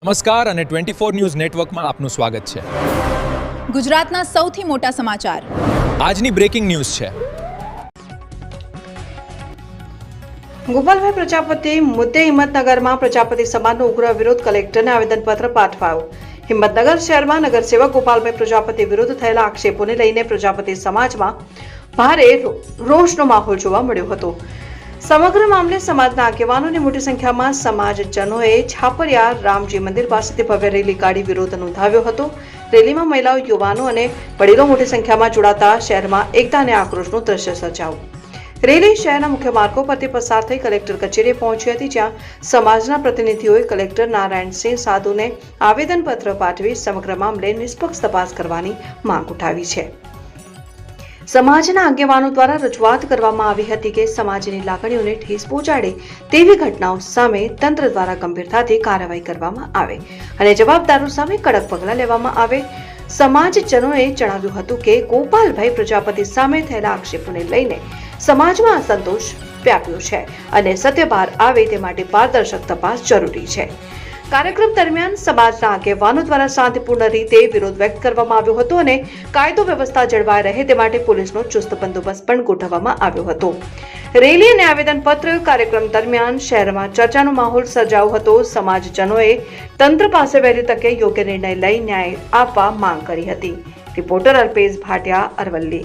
નમસ્કાર અને 24 ન્યૂઝ નેટવર્કમાં આપનું સ્વાગત છે. ગુજરાતના સૌથી મોટા સમાચાર આજની બ્રેકિંગ ન્યૂઝ છે. ગોપાલભાઈ પ્રજાપતિ મુદ્દે હિંમતનગરમાં પ્રજાપતિ સમાજનો ઉગ્ર વિરોધ, કલેક્ટરને આવેદનપત્ર પાઠવાયું. હિંમતનગર શહેરમાં નગરસેવક ગોપાલભાઈ પ્રજાપતિ વિરુદ્ધ થયેલા આક્ષેપોને લઈને પ્રજાપતિ સમાજમાં ભારે રોષનો માહોલ જોવા મળ્યો હતો. સમગ્ર મામલે સમાજના આગેવાનોની મોટી સંખ્યામાં સમાજજનોએ છાપરિયા રામજી મંદિર પાસેથી ભવ્ય રેલી કાઢી વિરોધ નોંધાવ્યો હતો. રેલીમાં મહિલાઓ, યુવાનો અને વડીલો મોટી સંખ્યામાં જોડાતા શહેરમાં એકતા અને આક્રોશનું દ્રશ્ય સર્જાયું. રેલી શહેરના મુખ્ય માર્ગો પરથી પસાર થઈ કલેક્ટર કચેરીએ પહોંચી હતી, જ્યાં સમાજના પ્રતિનિધિઓએ કલેક્ટર નારાયણસિંહ સાધુને આવેદનપત્ર પાઠવી સમગ્ર મામલે નિષ્પક્ષ તપાસ કરવાની માંગ ઉઠાવી છે. સમાજના આગેવાનો દ્વારા રજૂઆત કરવામાં આવી હતી કે સમાજની લાગણીઓને ઠેસ પહોંચાડે તેવી ઘટનાઓ સામે તંત્ર દ્વારા ગંભીરતાથી કાર્યવાહી કરવામાં આવે અને જવાબદારો સામે કડક પગલાં લેવામાં આવે. સમાજજનોએ જણાવ્યું હતું કે ગોપાલભાઈ પ્રજાપતિ સામે થયેલા આક્ષેપોને લઈને સમાજમાં અસંતોષ વ્યાપ્યો છે અને સત્ય બહાર આવે તે માટે પારદર્શક તપાસ જરૂરી છે. કાર્યક્રમ દરમિયાન સમાજના આગેવાનો દ્વારા શાંતિપૂર્ણ રીતે વિરોધ વ્યક્ત કરવામાં આવ્યો હતો અને કાયદો વ્યવસ્થા જળવાઈ રહે તે માટે પોલીસનો ચુસ્ત બંદોબસ્ત પણ ગોઠવવામાં આવ્યો હતો. રેલી અને આવેદનપત્ર કાર્યક્રમ દરમિયાન શહેરમાં ચર્ચાનો માહોલ સર્જાયો હતો. સમાજજનોએ તંત્ર પાસે વહેલી તકે યોગ્ય નિર્ણય લઈ ન્યાય આપવા માંગ કરી હતી. રિપોર્ટર અલ્પેશ ભાટિયા, અરવલ્લી.